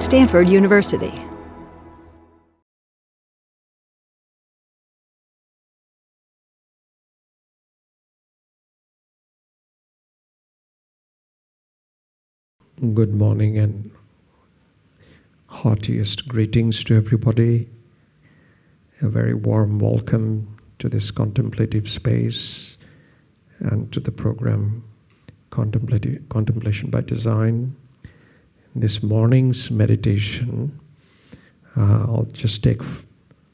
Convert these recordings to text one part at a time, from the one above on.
Stanford University. Good morning and heartiest greetings to everybody. A very warm welcome to this contemplative space and to the program Contemplation by Design. This morning's meditation, I'll just take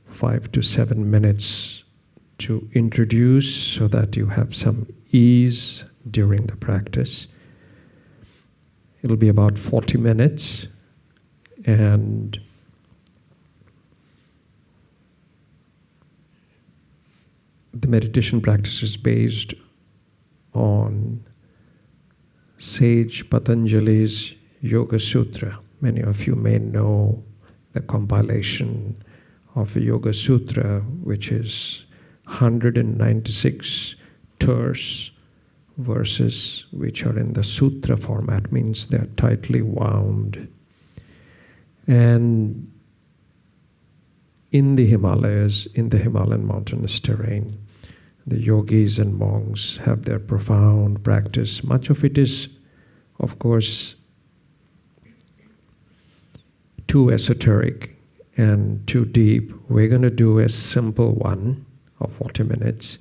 5 to 7 minutes to introduce so that you have some ease during the practice. It'll be about 40 minutes, and the meditation practice is based on sage Patanjali's Yoga-Sutra. Many of you may know the compilation of a Yoga-Sutra, which is 196 terse verses which are in the sutra format, means they're tightly wound. And in the Himalayas, in the Himalayan mountainous terrain, the yogis and monks have their profound practice. Much of it is, of course, too esoteric and too deep. We're going to do a simple one of 40 minutes,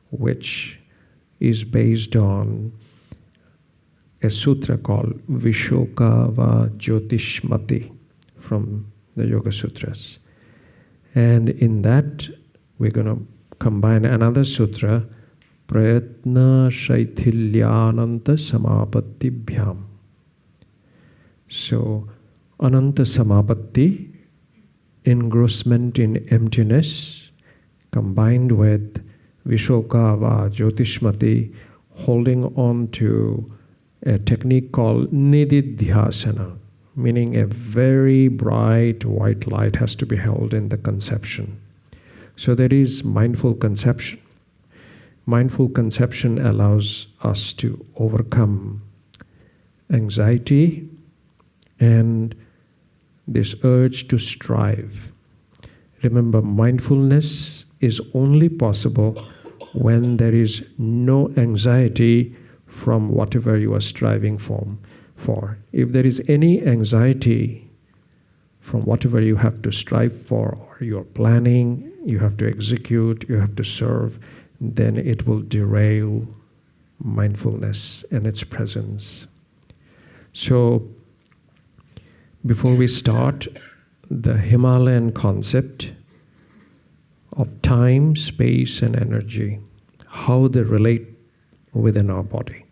which is based on a sutra called Vishokava Jyotishmati from the Yoga Sutras. And in that, we're going to combine another sutra, Prayatna Shaithilyananta Samapatti Bhyam. So, Ananta Samapatti, engrossment in emptiness, combined with Vishokava Jyotishmati, holding on to a technique called Nididhyasana, meaning a very bright white light has to be held in the conception. So there is mindful conception. Mindful conception allows us to overcome anxiety and this urge to strive. Remember, mindfulness is only possible when there is no anxiety from whatever you are striving for. If there is any anxiety from whatever you have to strive for, or you're planning, you have to execute, you have to serve, then it will derail mindfulness and its presence. So, before we start, the Himalayan concept of time, space, and energy, how they relate within our body.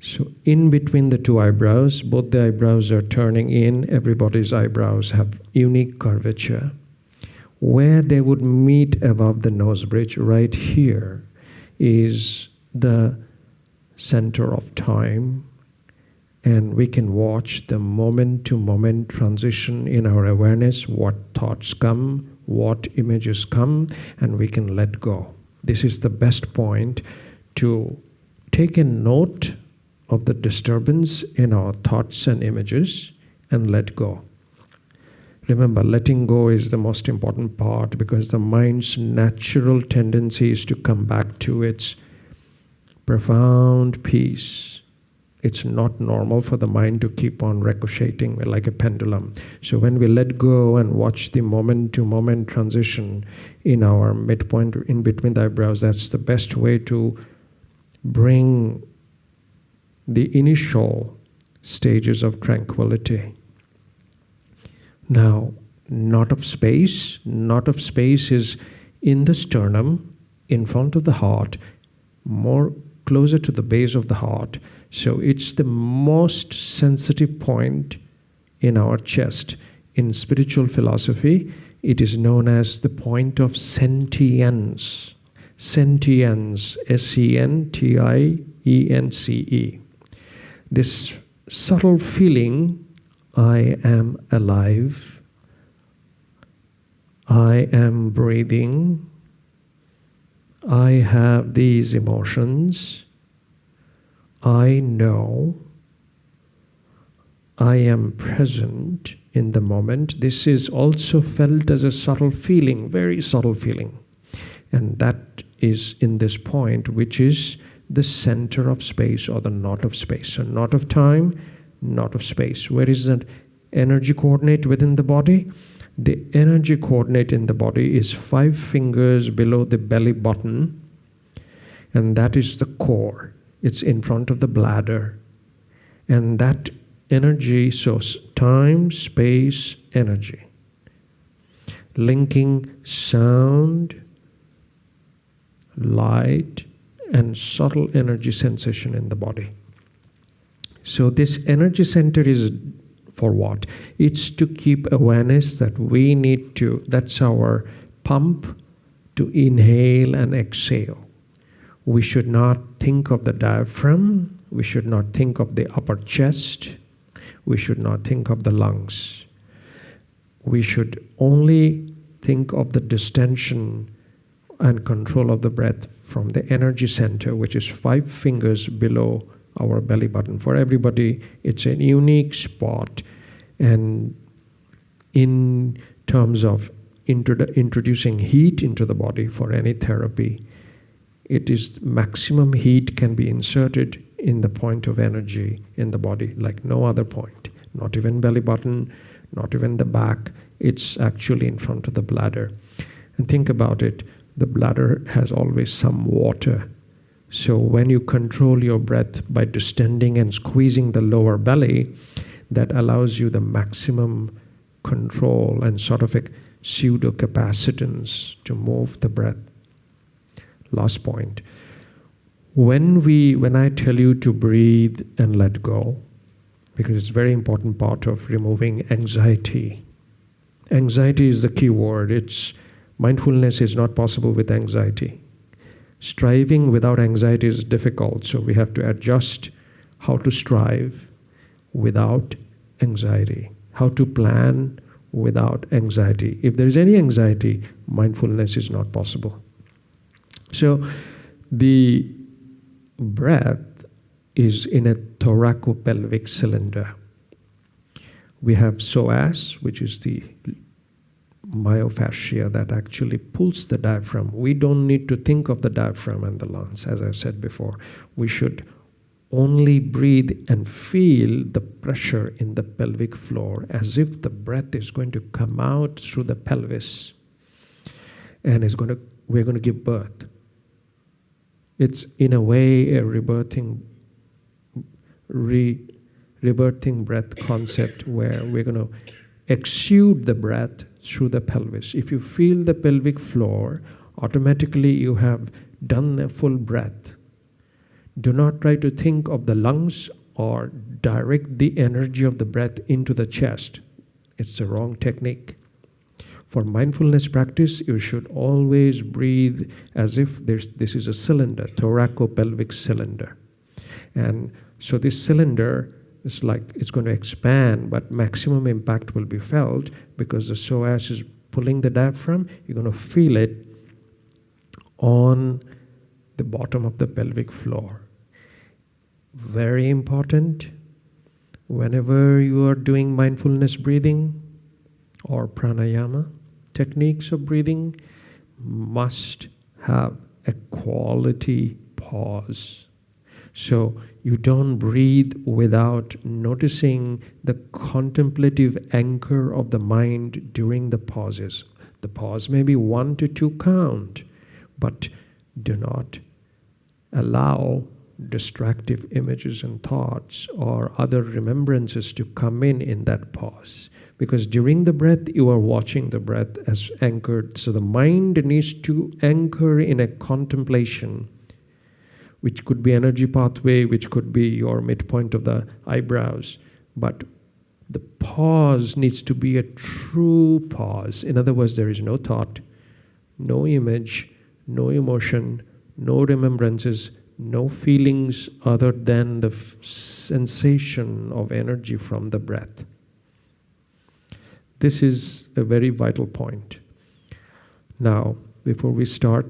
So in between the two eyebrows, both the eyebrows are turning in. Everybody's eyebrows have unique curvature. Where they would meet above the nose bridge, right here, is the center of time. And we can watch the moment-to-moment transition in our awareness, what thoughts come, what images come, and we can let go. This is the best point to take a note of the disturbance in our thoughts and images and let go. Remember, letting go is the most important part, because the mind's natural tendency is to come back to its profound peace. It's not normal for the mind to keep on ricocheting like a pendulum. So when we let go and watch the moment-to-moment transition in our midpoint, in between the eyebrows, that's the best way to bring the initial stages of tranquility. Now, knot of space is in the sternum, in front of the heart, more closer to the base of the heart. So it's the most sensitive point in our chest. In spiritual philosophy, it is known as the point of sentience. Sentience, S-E-N-T-I-E-N-C-E. This subtle feeling, I am alive, I am breathing, I have these emotions, I know, I am present in the moment. This is also felt as a subtle feeling, very subtle feeling. And that is in this point, which is the center of space or the knot of space. So knot of time, knot of space. Where is that energy coordinate within the body? The energy coordinate in the body is 5 fingers below the belly button, and that is the core. It's in front of the bladder. And that energy, so time, space, energy, linking sound, light, and subtle energy sensation in the body. So this energy center is for what? It's to keep awareness that we need to, that's our pump to inhale and exhale. We should not think of the diaphragm. We should not think of the upper chest. We should not think of the lungs. We should only think of the distension and control of the breath from the energy center, which is 5 fingers below our belly button. For everybody, it's a unique spot. And in terms of introducing heat into the body for any therapy, it is maximum heat can be inserted in the point of energy in the body like no other point. Not even belly button, not even the back. It's actually in front of the bladder. And think about it. The bladder has always some water. So when you control your breath by distending and squeezing the lower belly, that allows you the maximum control and sort of a pseudo capacitance to move the breath. Last point. When I tell you to breathe and let go, because it's a very important part of removing anxiety. Anxiety is the key word. Mindfulness is not possible with anxiety. Striving without anxiety is difficult, so we have to adjust how to strive without anxiety, how to plan without anxiety. If there is any anxiety, mindfulness is not possible. So the breath is in a thoracopelvic cylinder. We have psoas, which is the myofascia that actually pulls the diaphragm. We don't need to think of the diaphragm and the lungs, as I said before. We should only breathe and feel the pressure in the pelvic floor as if the breath is going to come out through the pelvis and we're going to give birth. It's in a way a rebirthing breath concept where we're going to exude the breath through the pelvis. If you feel the pelvic floor, automatically you have done a full breath. Do not try to think of the lungs or direct the energy of the breath into the chest. It's the wrong technique. For mindfulness practice, you should always breathe as if this is a cylinder, thoracopelvic cylinder. And so this cylinder is like it's going to expand, but maximum impact will be felt because the psoas is pulling the diaphragm. You're going to feel it on the bottom of the pelvic floor. Very important. Whenever you are doing mindfulness breathing or pranayama, techniques of breathing must have a quality pause. So you don't breathe without noticing the contemplative anchor of the mind during the pauses. The pause may be 1 to 2 count, but do not allow distractive images and thoughts or other remembrances to come in that pause. Because during the breath, you are watching the breath as anchored. So the mind needs to anchor in a contemplation, which could be energy pathway, which could be your midpoint of the eyebrows. But the pause needs to be a true pause. In other words, there is no thought, no image, no emotion, no remembrances, no feelings other than the sensation of energy from the breath. This is a very vital point. Now, before we start,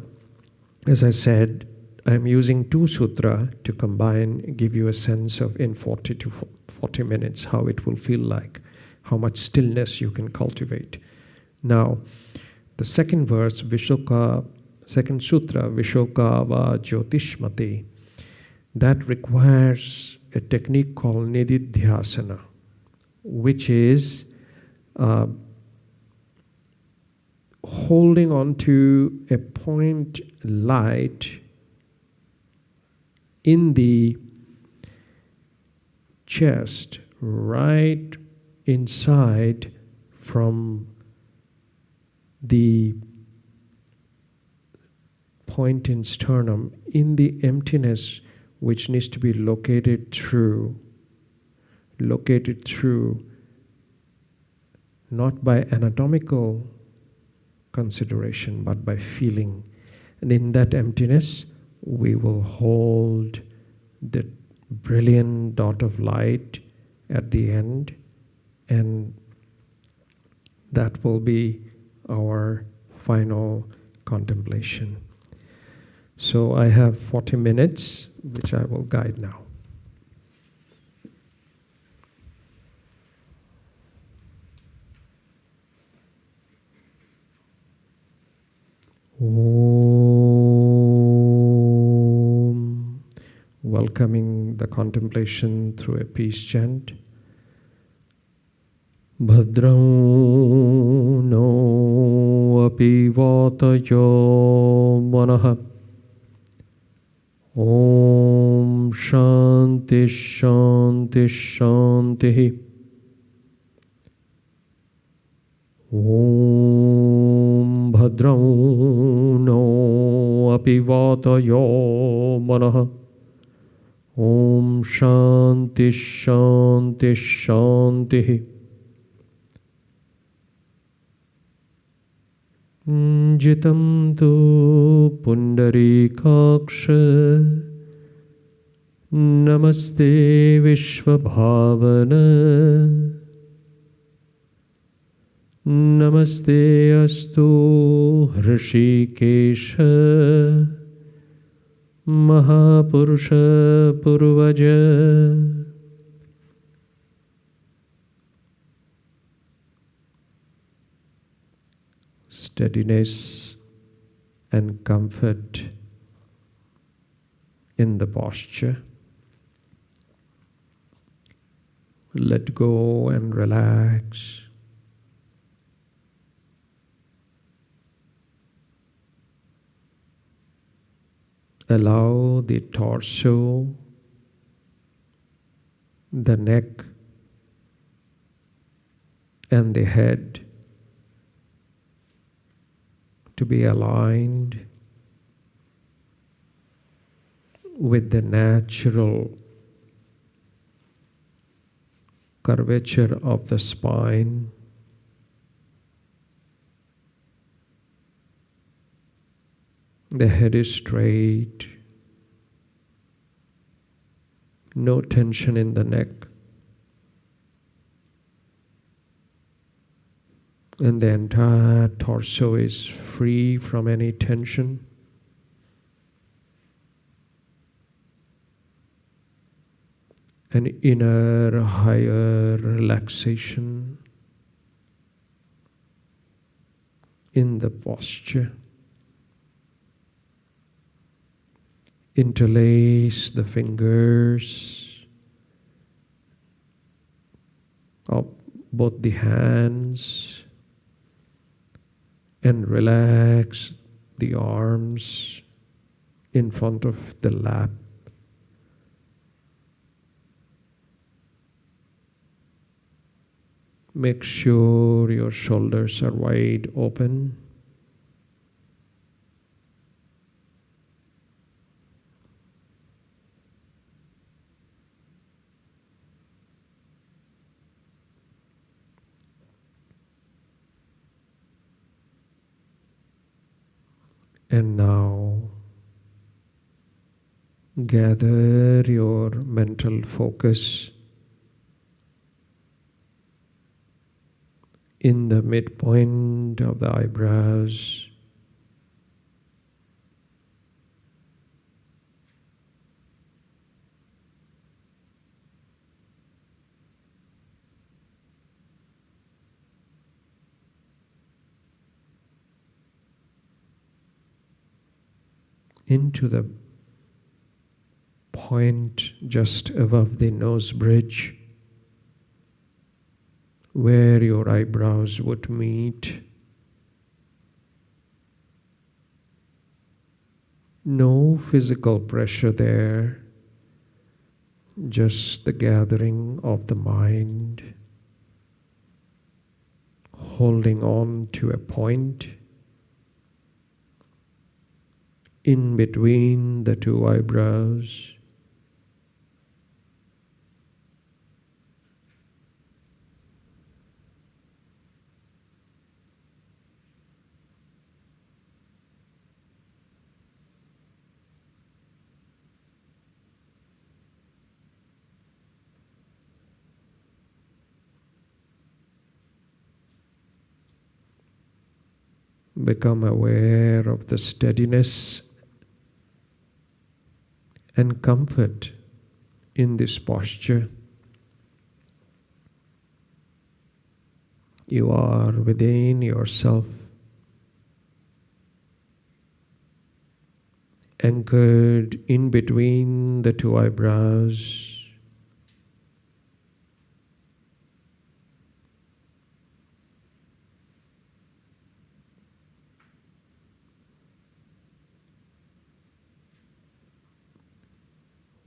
as I said, I'm using two sutra to combine, give you a sense of in 40 to 40 minutes how it will feel like, how much stillness you can cultivate. Now, the second verse, second sutra, Vishoka va Jyotishmati, that requires a technique called Nididhyasana, which is holding on to a point light in the chest, right inside from the point in sternum, in the emptiness which needs to be located through not by anatomical consideration but by feeling. And in that emptiness we will hold the brilliant dot of light at the end, and that will be our final contemplation. So I have 40 minutes, which I will guide now. Om. Welcoming the contemplation through a peace chant. Bhadrao no api vatayo manaha. Om Shanti Shanti Shanti. Om Bhadrao no api vatayo manaha. Om Shanti Shanti Shanti. Jitam tu pundarikaksha. Namaste Vishvabhavana. Namaste astu Hrishikesha. Mahapurusha Purvaja. Steadiness and comfort in the posture. Let go and relax. Allow the torso, the neck, and the head to be aligned with the natural curvature of the spine. The head is straight, no tension in the neck, and the entire torso is free from any tension. An inner, higher relaxation in the posture. Interlace the fingers of both the hands and relax the arms in front of the lap. Make sure your shoulders are wide open. And now gather your mental focus in the midpoint of the eyebrows, into the point just above the nose bridge where your eyebrows would meet. No physical pressure there, just the gathering of the mind, holding on to a point in between the two eyebrows. Become aware of the steadiness and comfort in this posture. You are within yourself, anchored in between the two eyebrows.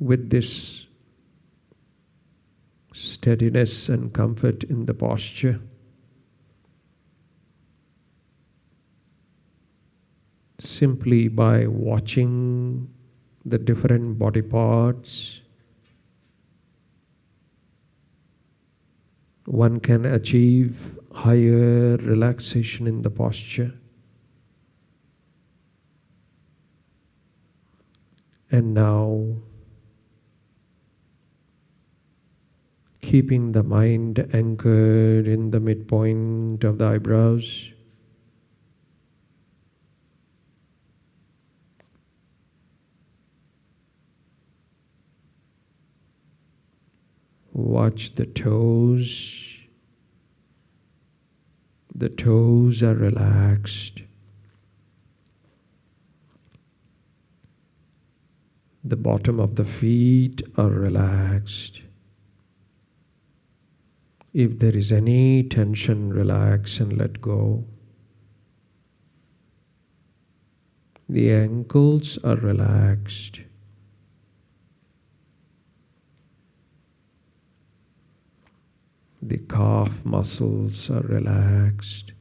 With this steadiness and comfort in the posture, simply by watching the different body parts, one can achieve higher relaxation in the posture. And now, keeping the mind anchored in the midpoint of the eyebrows, watch the toes. The toes are relaxed. The bottom of the feet are relaxed. If there is any tension, relax and let go. The ankles are relaxed. The calf muscles are relaxed.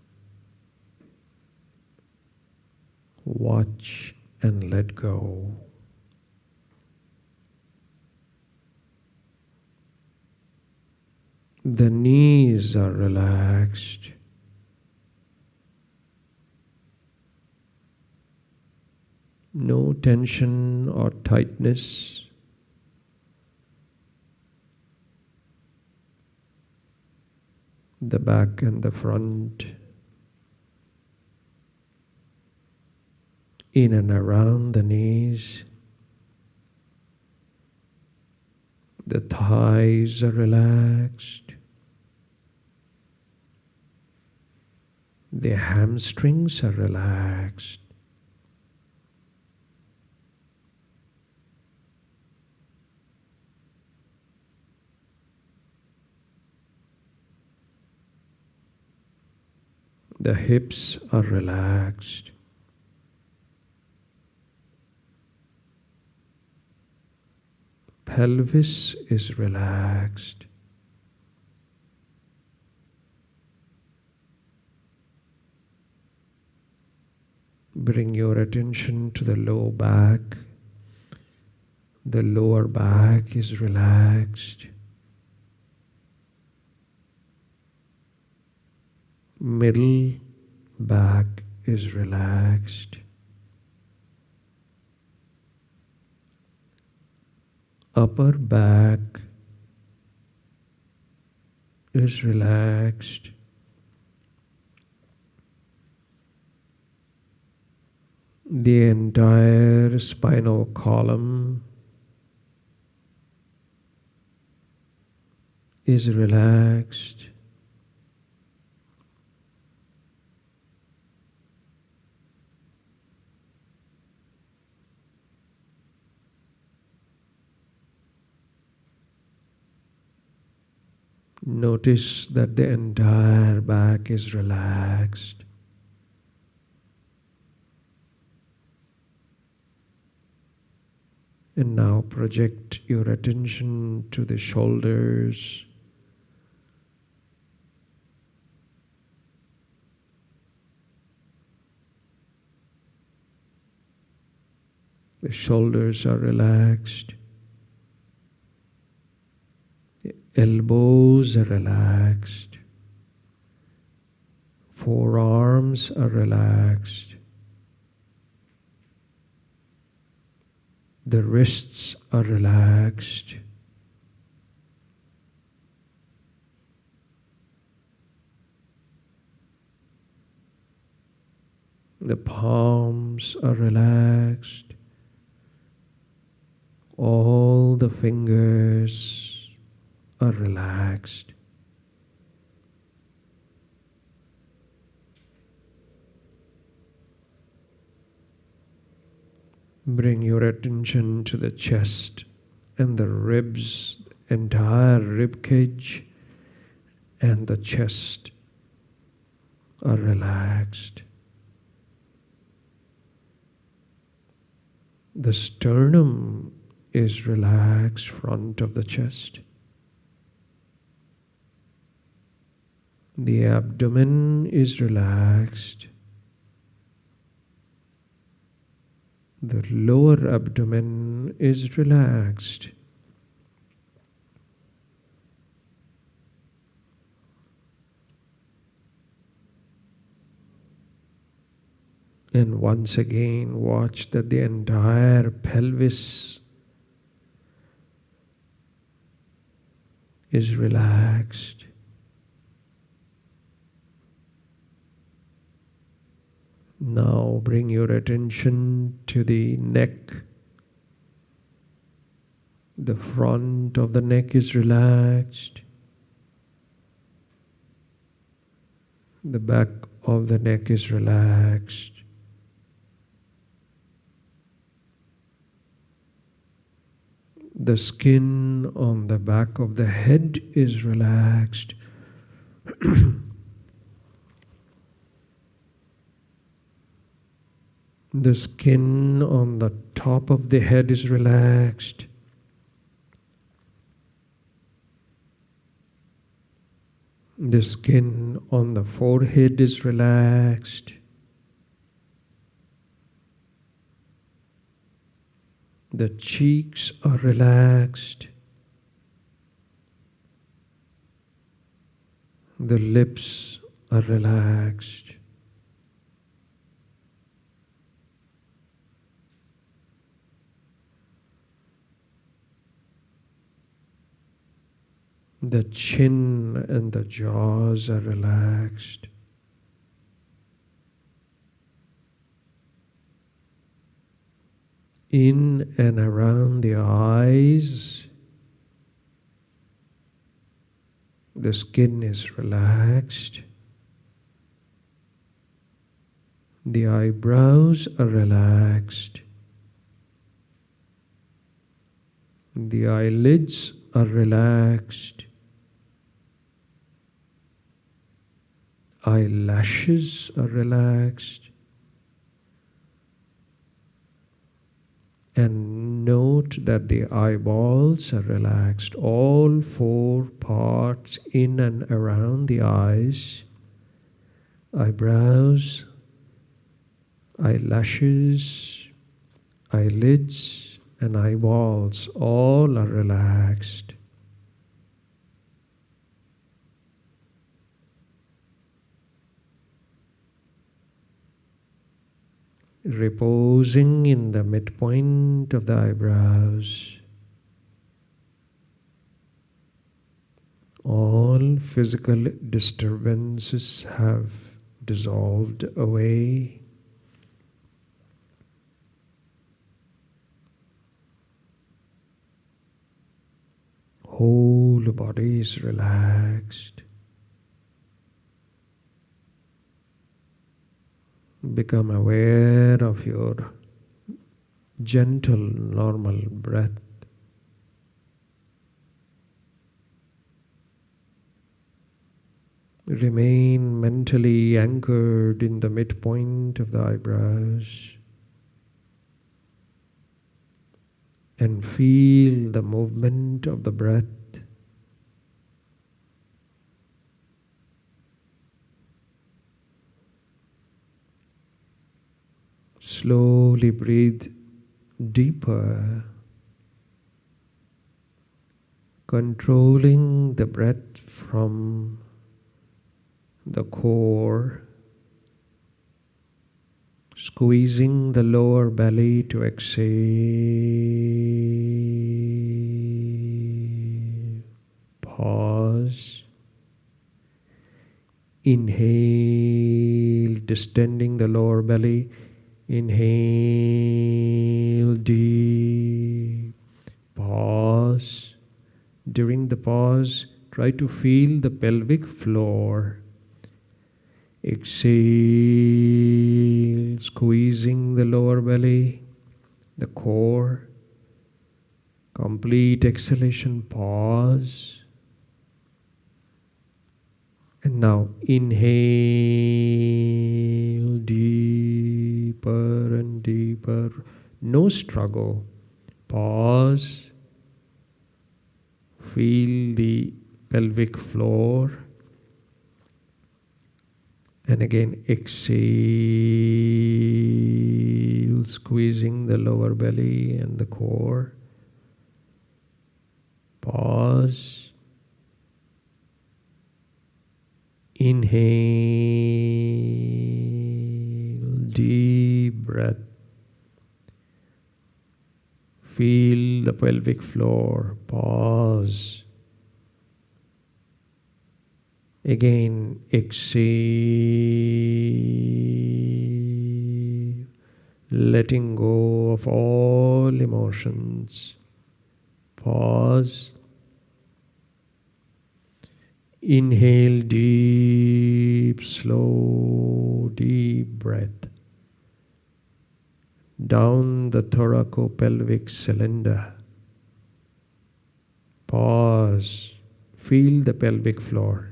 Watch and let go. The knees are relaxed. No tension or tightness. The back and the front, in and around the knees. The thighs are relaxed. The hamstrings are relaxed. The hips are relaxed. Pelvis is relaxed. Bring your attention to the low back. The lower back is relaxed. Middle back is relaxed. Upper back is relaxed. The entire spinal column is relaxed. Notice that the entire back is relaxed. And now project your attention to the shoulders. The shoulders are relaxed. The elbows are relaxed. Forearms are relaxed. The wrists are relaxed. The palms are relaxed. All the fingers are relaxed. Bring your attention to the chest and the ribs, entire rib cage and the chest are relaxed. The sternum is relaxed, front of the chest. The abdomen is relaxed. The lower abdomen is relaxed. And once again, watch that the entire pelvis is relaxed. Now bring your attention to the neck. The front of the neck is relaxed. The back of the neck is relaxed. The skin on the back of the head is relaxed. The skin on the top of the head is relaxed. The skin on the forehead is relaxed. The cheeks are relaxed. The lips are relaxed. The chin and the jaws are relaxed. In and around the eyes, the skin is relaxed. The eyebrows are relaxed. The eyelids are relaxed. Eyelashes are relaxed. And note that the eyeballs are relaxed. All four parts in and around the eyes, eyebrows, eyelashes, eyelids, and eyeballs, all are relaxed. Reposing in the midpoint of the eyebrows. All physical disturbances have dissolved away. Whole body is relaxed. Become aware of your gentle, normal breath. Remain mentally anchored in the midpoint of the eyebrows and feel the movement of the breath. Slowly breathe deeper, controlling the breath from the core, squeezing the lower belly to exhale. Pause. Inhale, distending the lower belly. Inhale deep. Pause. During the pause, try to feel the pelvic floor. Exhale, squeezing the lower belly, the core. Complete exhalation, pause. And now inhale deeper and deeper. No struggle. Pause. Feel the pelvic floor. And again, exhale, squeezing the lower belly and the core. Pause. Inhale, deep breath. Feel the pelvic floor. Pause. Again, exhale, letting go of all emotions. Pause. Inhale deep, slow, deep breath. Down the thoracopelvic cylinder. Pause. Feel the pelvic floor.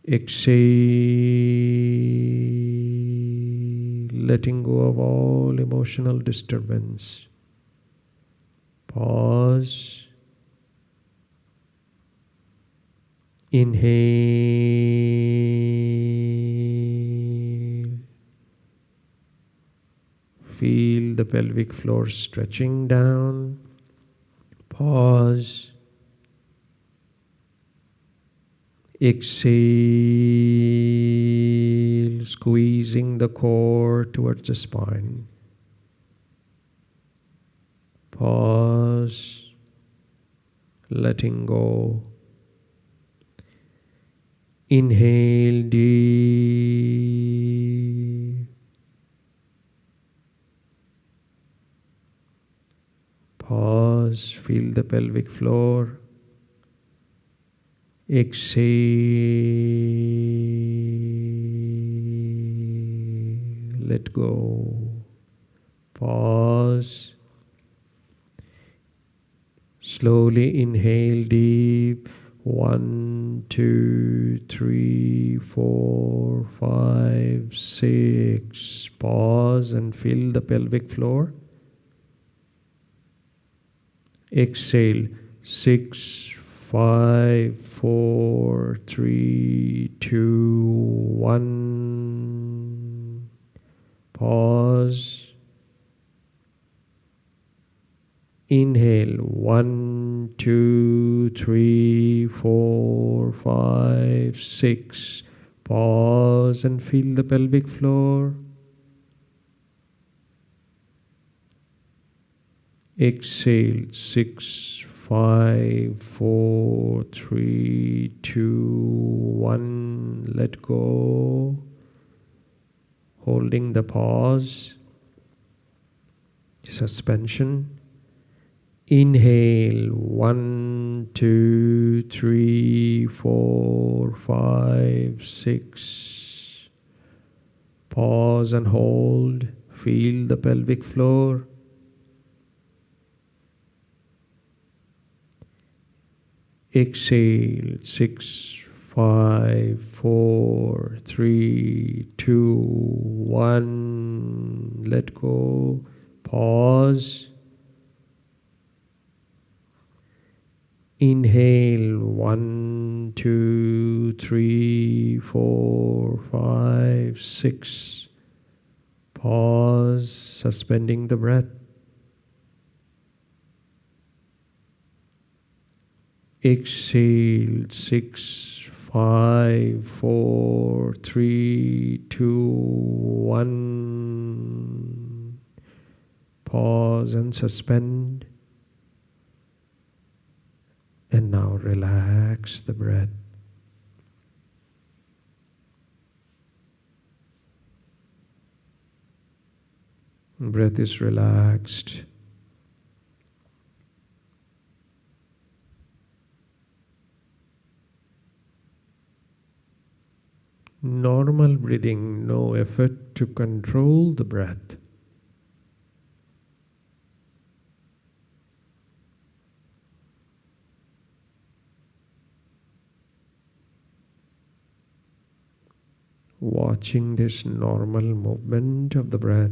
Exhale, letting go of all emotional disturbance. Pause. Inhale. Feel the pelvic floor stretching down. Pause. Exhale, squeezing the core towards the spine. Pause, letting go. Inhale deep. Pause, feel the pelvic floor. Exhale, let go. Pause. Slowly inhale deep. 1, 2, 3, 4, 5, 6. Pause and feel the pelvic floor. Exhale. 6, 5, 4, 3, 2, 1. Pause. Inhale. 1, 2, 3, 4, 5, 6. Pause and feel the pelvic floor. Exhale. 6, 5, 4, 3, 2, 1. Let go. Holding the pause. Suspension. Inhale. 1, 2, 3, 4, 5, 6. Pause and hold. Feel the pelvic floor. Exhale, 6, 5, 4, 3, 2, 1. Let go. Pause. Inhale, 1, 2, 3, 4, 5, 6. Pause, suspending the breath. Exhale, 6, 5, 4, 3, 2, 1. Pause and suspend. And now relax the breath. Breath is relaxed. Normal breathing, no effort to control the breath. Watching this normal movement of the breath.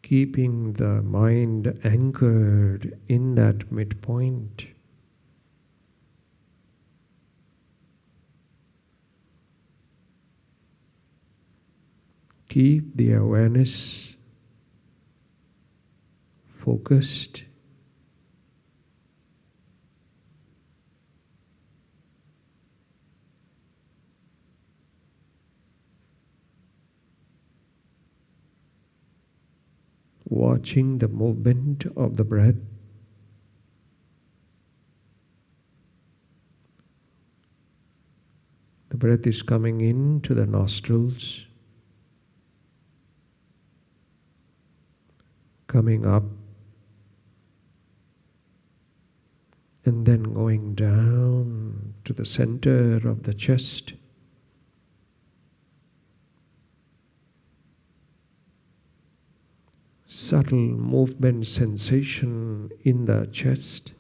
Keeping the mind anchored in that midpoint. Keep the awareness focused. Watching the movement of the breath. The breath is coming into the nostrils, coming up, and then going down to the center of the chest. Subtle movement sensation in the chest.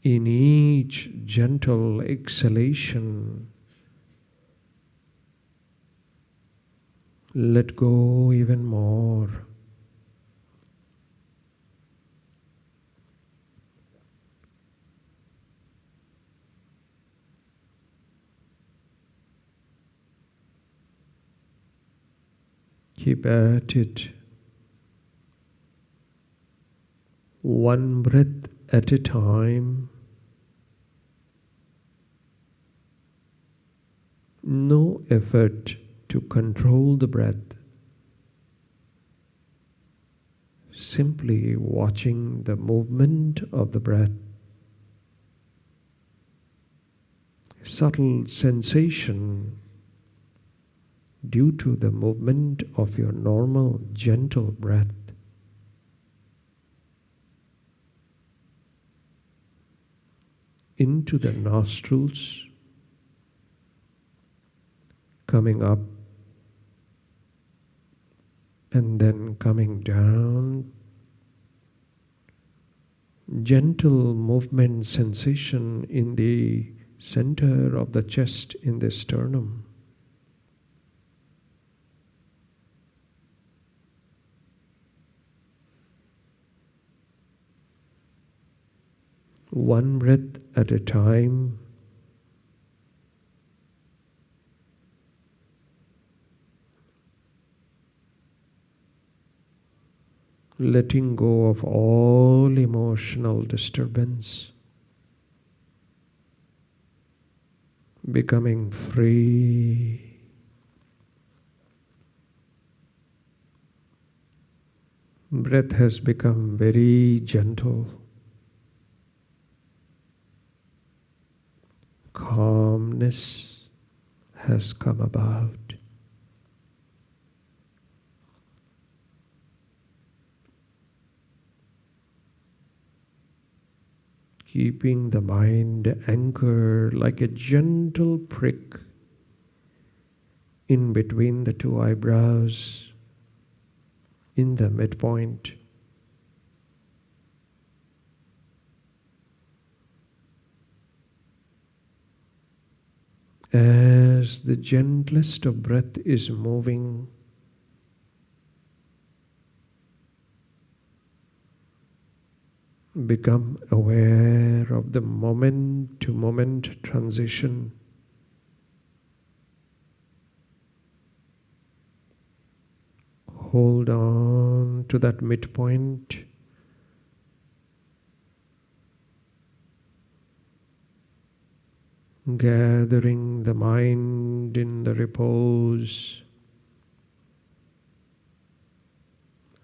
In each gentle exhalation, let go even more. Keep at it. One breath at a time. No effort to control the breath. Simply watching the movement of the breath. Subtle sensation due to the movement of your normal, gentle breath. Into the nostrils, coming up, and then coming down. Gentle movement sensation in the center of the chest, in the sternum. One breath at a time. Letting go of all emotional disturbance. Becoming free. Breath has become very gentle. Calmness has come about. keeping the mind anchored like a gentle prick in between the two eyebrows, in the midpoint. As the gentlest of breath is moving, become aware of the moment-to-moment transition. Hold on to that midpoint. Gathering the mind in the repose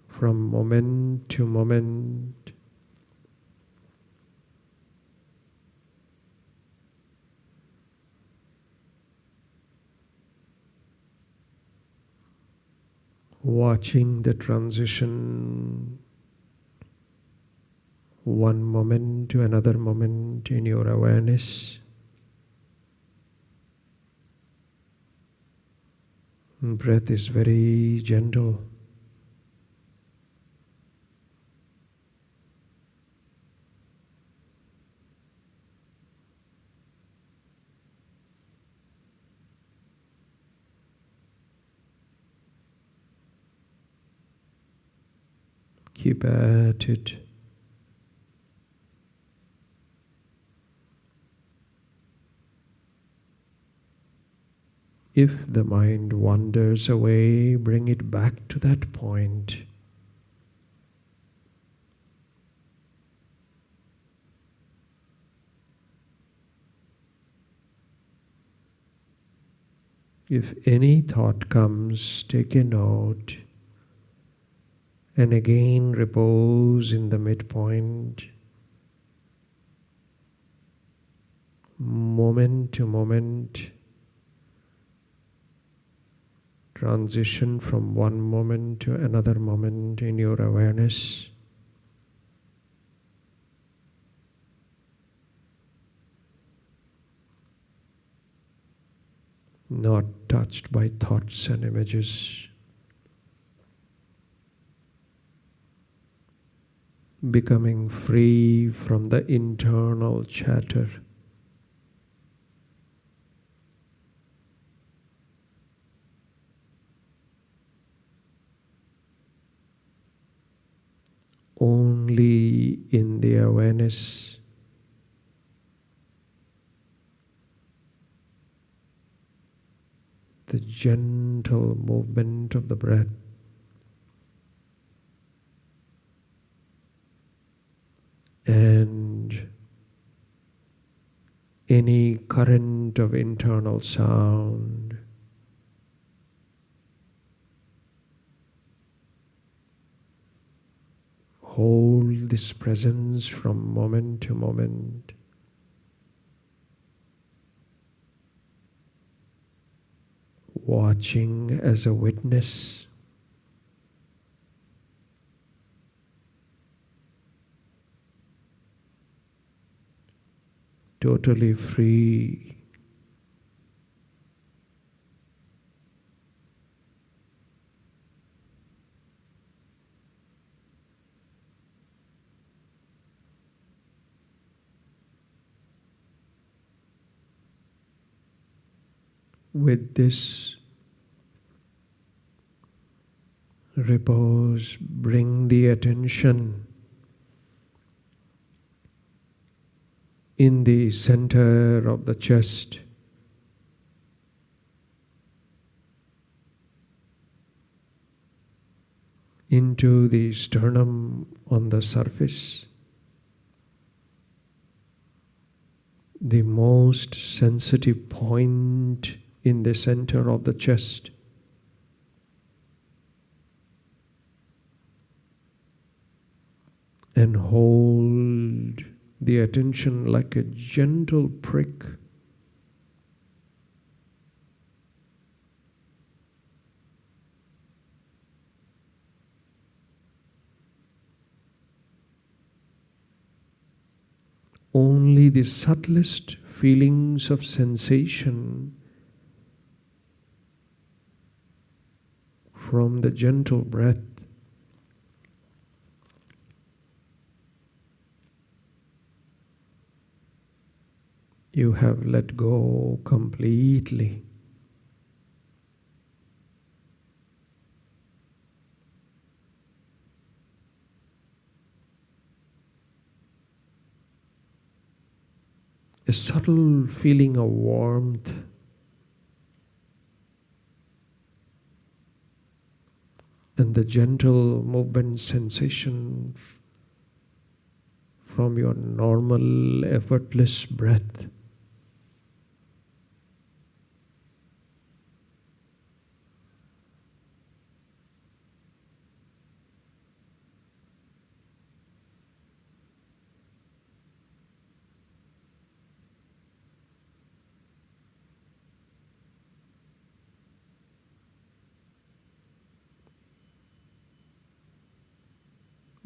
from moment to moment. Watching the transition, one moment to another moment in your awareness. Breath is very gentle. Keep at it. If the mind wanders away, bring it back to that point. If any thought comes, take a note. And again, repose in the midpoint. Moment to moment. Transition from one moment to another moment in your awareness. Not touched by thoughts and images. Becoming free from the internal chatter. Only in the awareness, the gentle movement of the breath, and any current of internal sound. Hold this presence from moment to moment. Watching as a witness. Totally free. With this repose, bring the attention in the center of the chest. Into the sternum on the surface. The most sensitive point in the center of the chest. And hold the attention like a gentle prick. only the subtlest feelings of sensation from the gentle breath. You have let go completely. A subtle feeling of warmth and the gentle movement sensation from your normal, effortless breath.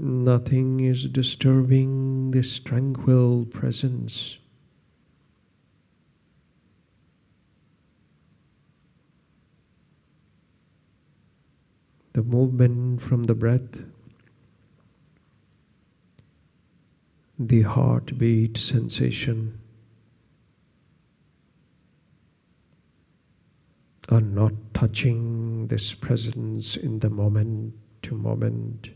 Nothing is disturbing this tranquil presence. The movement from the breath, the heartbeat sensation are not touching this presence in the moment to moment.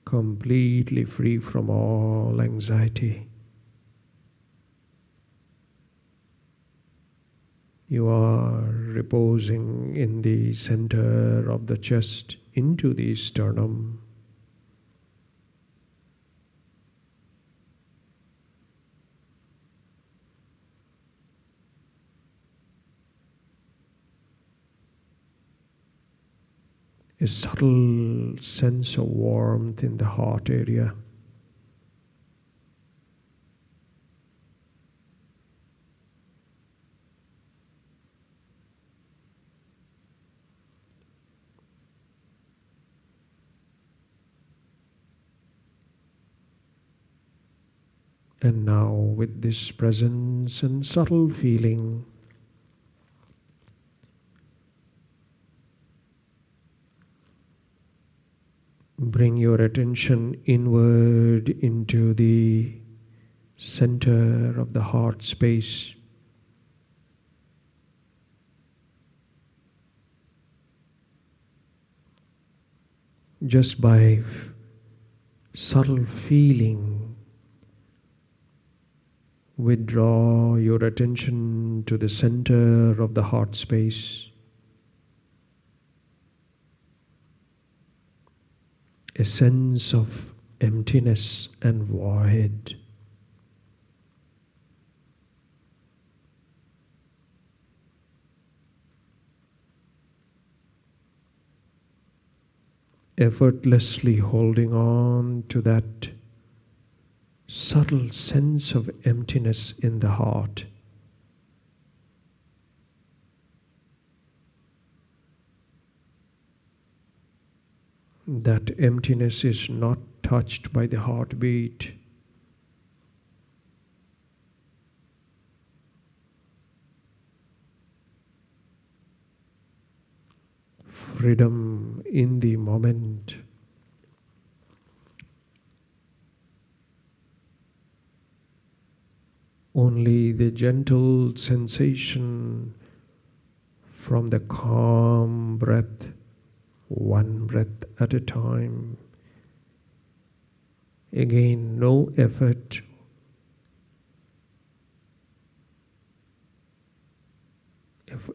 Completely free from all anxiety. You are reposing in the center of the chest into the sternum. A subtle sense of warmth in the heart area. And now, with this presence and subtle feeling, bring your attention inward into the center of the heart space. Just by subtle feeling, withdraw your attention to the center of the heart space. A sense of emptiness and void. Effortlessly holding on to that subtle sense of emptiness in the heart. That emptiness is not touched by the heartbeat. Freedom in the moment. Only the gentle sensation from the calm breath, one breath at a time. Again, no effort.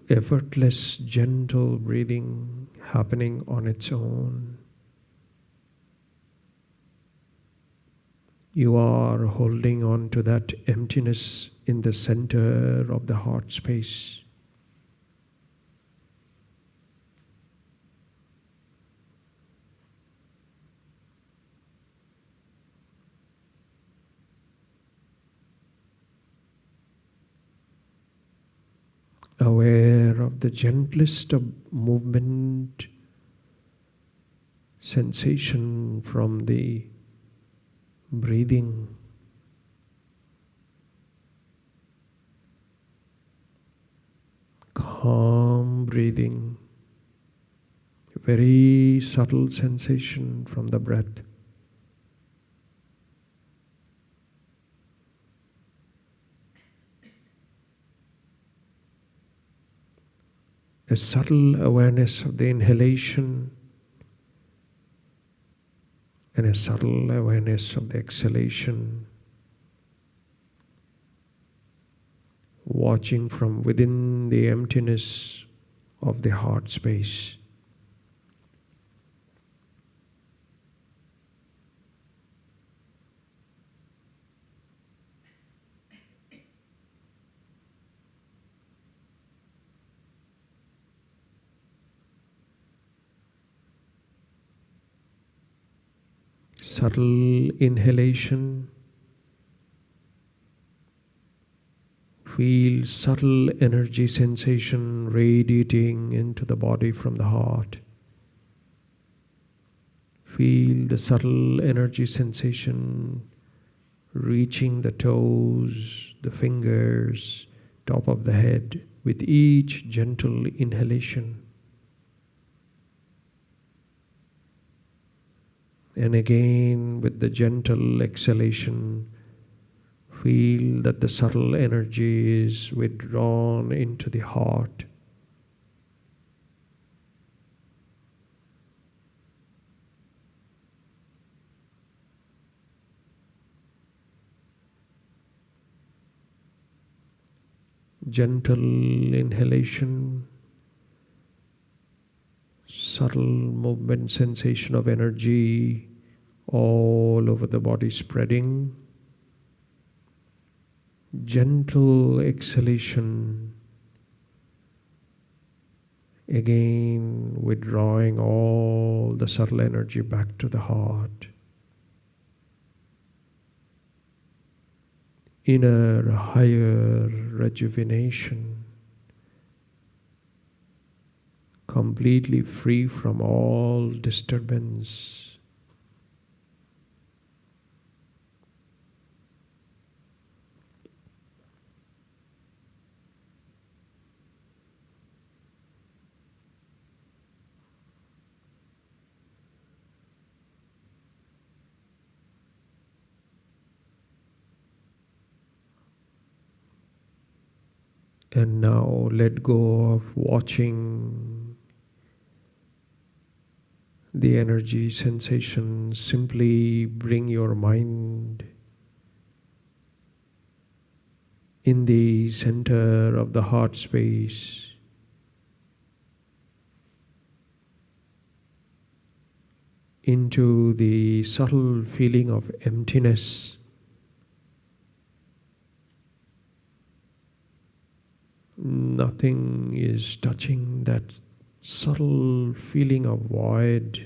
Effortless, gentle breathing happening on its own. You are holding on to that emptiness in the center of the heart space. aware of the gentlest of movement, sensation from the breathing. Calm breathing, very subtle sensation from the breath. A subtle awareness of the inhalation and a subtle awareness of the exhalation. Watching from within the emptiness of the heart space. Subtle inhalation. Feel subtle energy sensation radiating into the body from the heart. Feel the subtle energy sensation reaching the toes, the fingers, top of the head with each gentle inhalation. And again with the gentle exhalation, feel that the subtle energy is withdrawn into the heart. Gentle inhalation, subtle movement, sensation of energy all over the body spreading. Gentle exhalation, again withdrawing all the subtle energy back to the heart. Inner higher rejuvenation, completely free from all disturbance. And now let go of watching the energy sensation. Simply bring your mind in the center of the heart space. Into the subtle feeling of emptiness. Nothing is touching that subtle feeling of void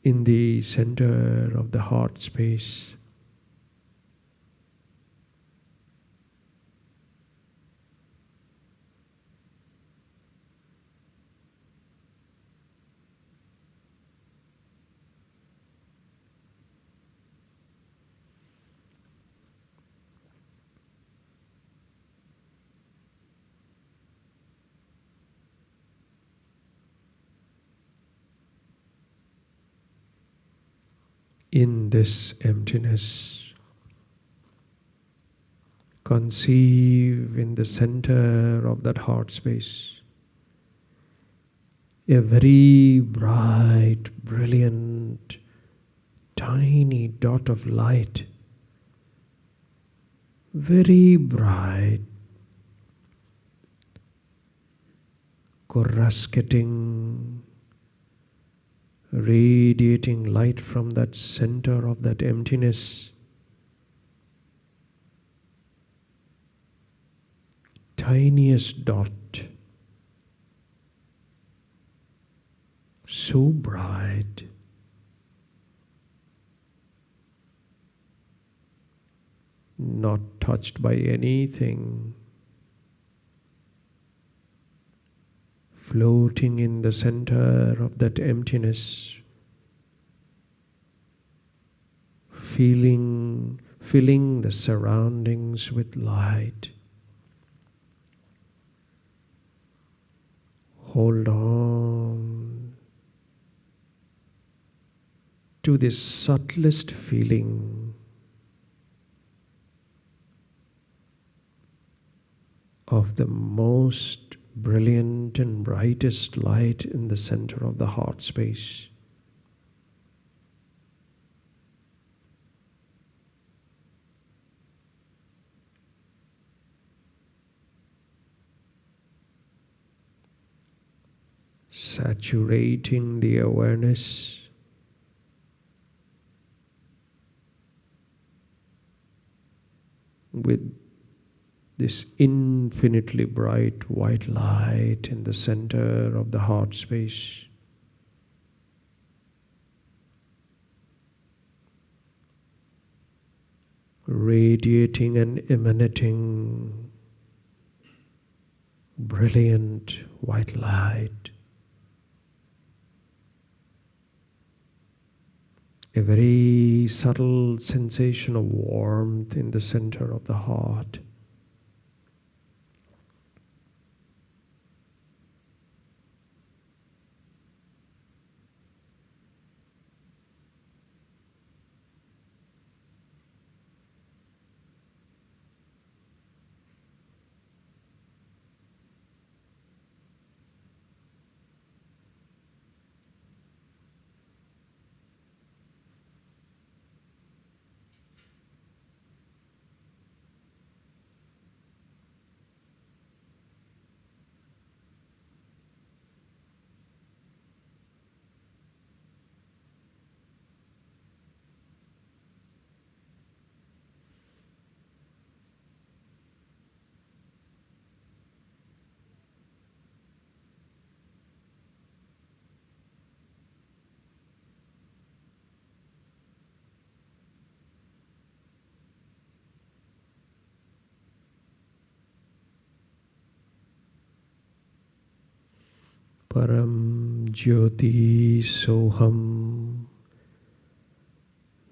in the center of the heart space. In this emptiness, conceive in the center of that heart space a very bright, brilliant, tiny dot of light. Very bright, coruscating, radiating light from that center of that emptiness. Tiniest dot, so bright, not touched by anything, floating in the center of that emptiness, filling the surroundings with light. Hold on to this subtlest feeling of the most brilliant and brightest light in the center of the heart space. Saturating the awareness with this infinitely bright white light in the center of the heart space. Radiating and emanating brilliant white light. A very subtle sensation of warmth in the center of the heart. Param Jyoti Soham,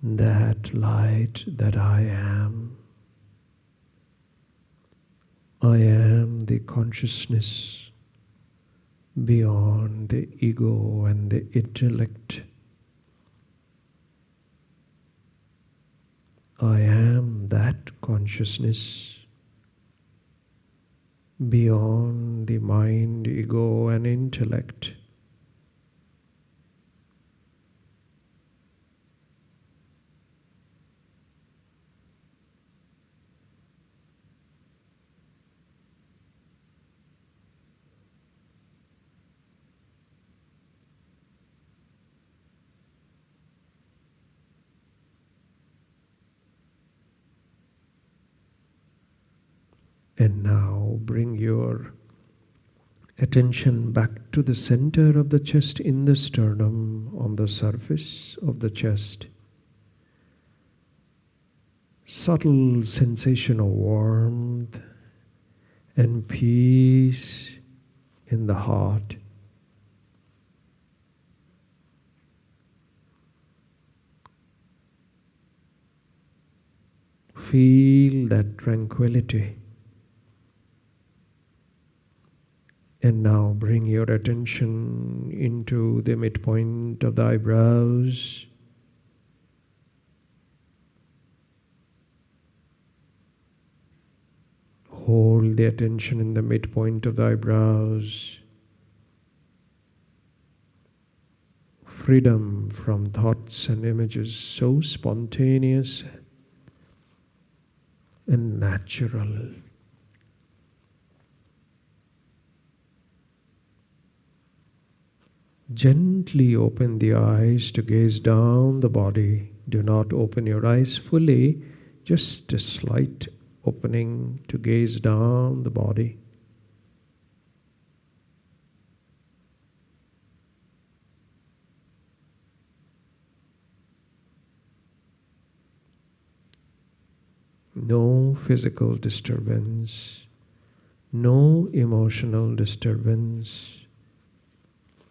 that light that I am. I am the consciousness beyond the ego and the intellect. I am that consciousness beyond the mind, ego, and intellect. And now bring your attention back to the center of the chest in the sternum, on the surface of the chest. Subtle sensation of warmth and peace in the heart. Feel that tranquility. And now bring your attention into the midpoint of the eyebrows. Hold the attention in the midpoint of the eyebrows. Freedom from thoughts and images, so spontaneous and natural. Gently open the eyes to gaze down the body. Do not open your eyes fully, just a slight opening to gaze down the body. No physical disturbance, no emotional disturbance,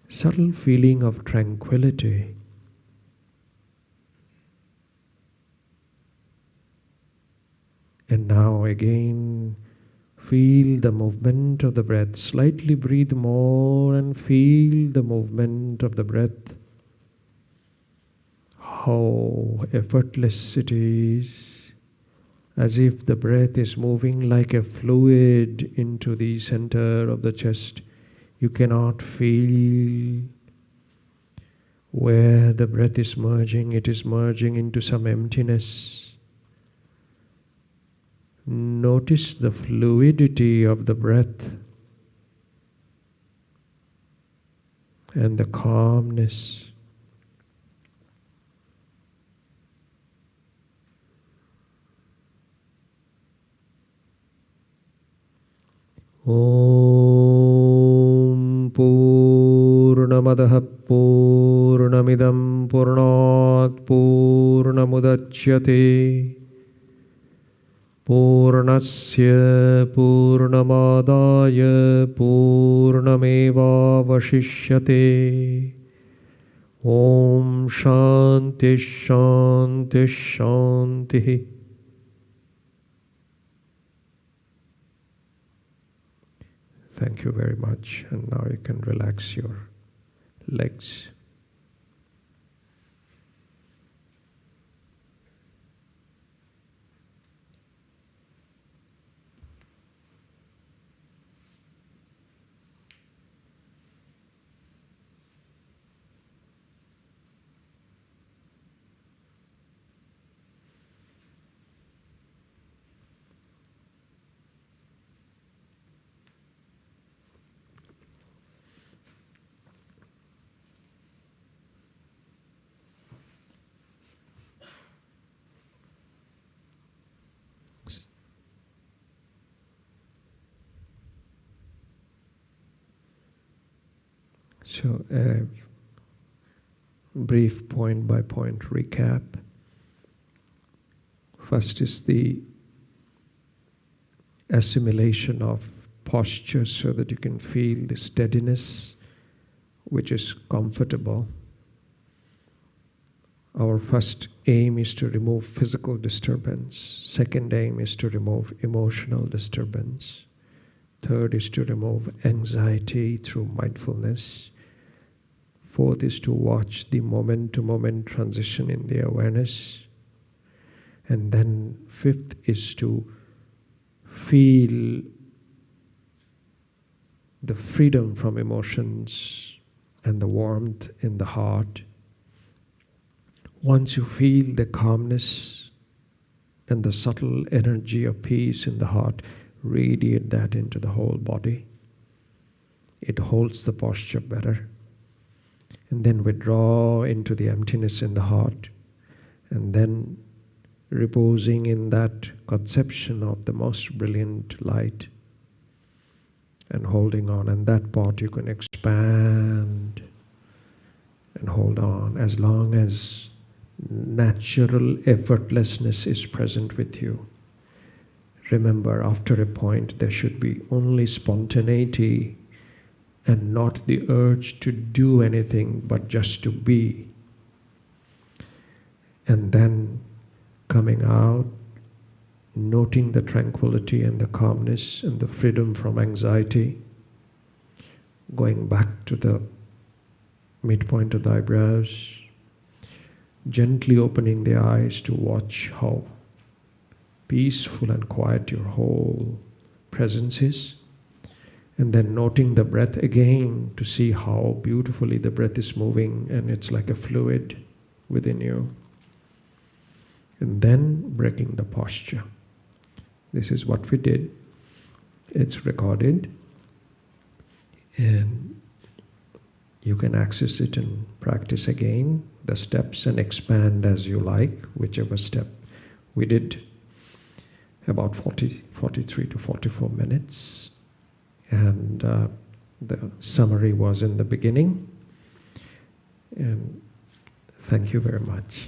subtle feeling of tranquility. And now again, feel the movement of the breath. Slightly breathe more and feel the movement of the breath. How effortless it is, as if the breath is moving like a fluid into the center of the chest. You cannot feel where the breath is merging. It is merging into some emptiness. Notice the fluidity of the breath and the calmness. Om Purnamadaha Purnamidam Purnat Purnamudachyate Purnasya Purnamadaya Purnameva Vashishyate. Om Shanti Shanti Shanti. Thank you very much. And now you can relax your legs. So a brief point by point recap. First is the assimilation of posture so that you can feel the steadiness which is comfortable. Our first aim is to remove physical disturbance. Second aim is to remove emotional disturbance. Third is to remove anxiety through mindfulness. Fourth is to watch the moment-to-moment transition in the awareness. And then fifth is to feel the freedom from emotions and the warmth in the heart. Once you feel the calmness and the subtle energy of peace in the heart, radiate that into the whole body. It holds the posture better. And then withdraw into the emptiness in the heart. And then reposing in that conception of the most brilliant light and holding on. And that part you can expand and hold on as long as natural effortlessness is present with you. Remember, after a point there should be only spontaneity and not the urge to do anything but just to be. And then coming out, noting the tranquility and the calmness and the freedom from anxiety, going back to the midpoint of the eyebrows, gently opening the eyes to watch how peaceful and quiet your whole presence is. And then noting the breath again to see how beautifully the breath is moving and it's like a fluid within you. And then breaking the posture. This is what we did. It's recorded. And you can access it and practice again the steps and expand as you like, whichever step. We did about 43 to 44 minutes. And the summary was in the beginning. And thank you very much.